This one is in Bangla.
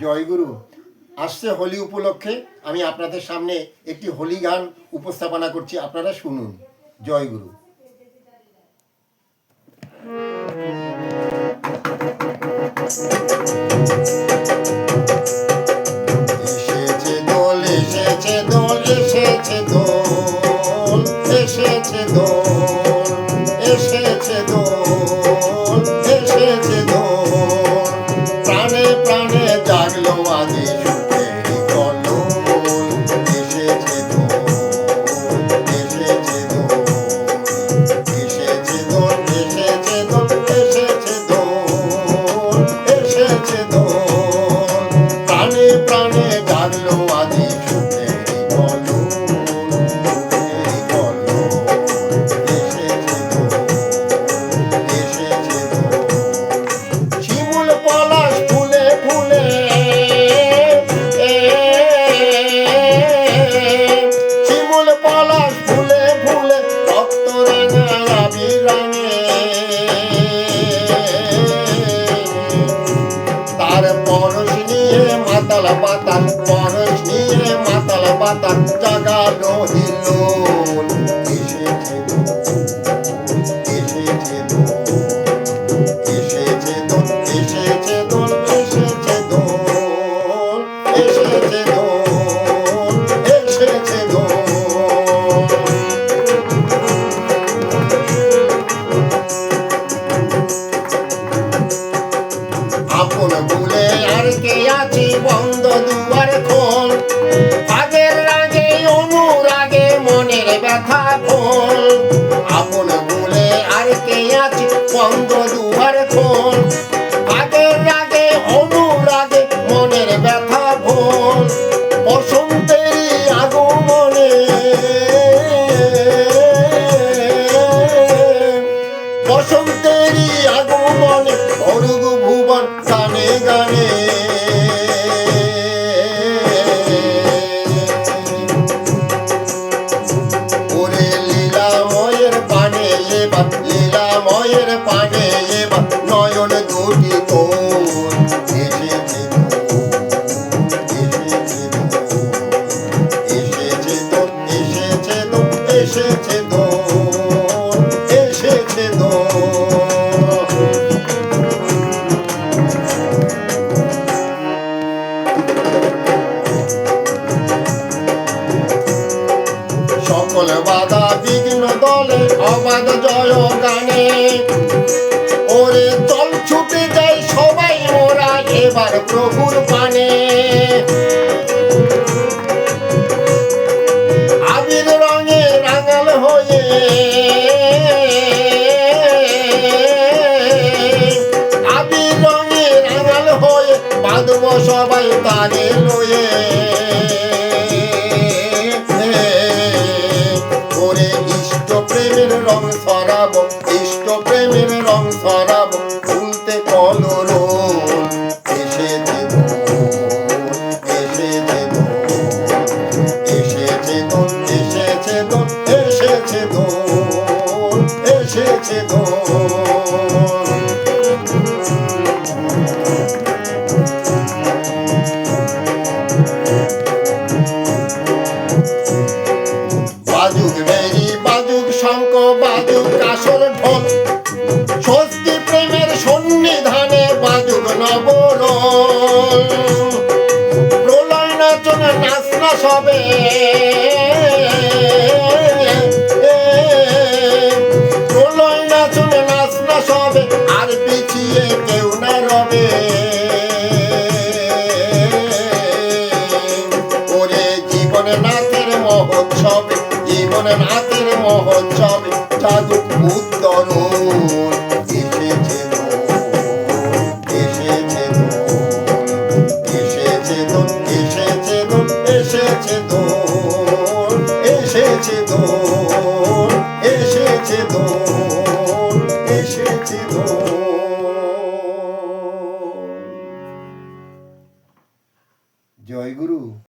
জয়গুরু। আসছে হোলি উপলক্ষে আমি আপনাদের সামনে একটি হোলি গান উপস্থাপনা করছি, আপনারা শুনুন। জয়গুরু। এসেছে দোল, এসেছে দোল, এসেছে দোল, এসেছে দোল, এসেছে দোল, এসেছে দোল, প্রাণে প্রাণে জাগলো আজি সুখেরি কল্লোল। এসেছে দোল, এসেছে দোল, এসেছে দোল, এসেছে দোল, এসেছে দোল, এসেছে দোল, প্রাণে প্রাণে জাগলো আজি সুখেরি কল্লোল, সুখেরি কল্লোল। এসেছে দোল, এসেছে দোল, শিমুল পলাশ ফুলে ফুলে, শিমুল পলাশ ফুলে ফুলে, রক্ত রাঙা আবির রাঙে, তার পরশ নিয়ে মাতাল পাতাল, পরশ নিয়ে মাতাল পাতাল জাগালো হিল্লোল। এসেছে দোল, এসেছে দোল, এসেছে দোল, এসেছে দোল, এসেছে দোল, এসেছে দোল, এসেছে দোল। আপন ভুলে আর কে আছি, বন্ধ দুয়ার খোল, আগের রাগে অনুরাগে মনের ব্যথা খোল। আপন ভুলে আর কে আছি, বন্ধ দুয়ার খোল, আগের রাগে অনুরাগে মনের ব্যথা খোল। বসন্তেরই আগমনে, বসন্তেরই আগমনে অরুগ ভুবন গানে গানে। ওরে লীলাময়ের পানে এবার, লীলাময়ের পানে এবার নয়ন দুটি তোর। এসেছে দোল, এসেছে দোল, এসেছে দোল, এসেছে দোল, এসেছে দোল। সকল বাধা বিঘ্ন দলে অবাধ জয় গানে, ওরে চল ছুটে যাই সবাই মোরা এবার প্রভুর পানে। আবির রঙে রাঙাল হয়ে, আবির রঙে রাঙাল হয়ে বাঁধব সবাই তালে লয়ে। ওরে ইষ্ট প্রেমের রং ছড়াবো, ইষ্ট প্রেমের রং ছড়াবো, ভুলতে কলরোল। এসেছে দোল, এসেছে দোল, এসেছে দোল, এসেছে দোল, এসেছে দোল, এসেছে দোল। বাজুক বেরি, বাজুক শঙ্খ, বাজুক কাসর ঢোল, স্বস্তি প্রেমের সন্নিধানে বাজুক নবরোল। প্রলয় নাচন নাচ না সবে, প্রলয় নাচন নাচ না সবে, আর পিছিয়ে কেউ না রবে। ওরে জীবন নাথের মহোৎসবে, জীবন নাথের মহোৎসবে জাগুক উত্তরণ। এসেছে দোল, এসেছে দোল, এসেছে দোল, এসেছে দোল, এসেছে দোল, এসেছে দোল, এসেছে দোল।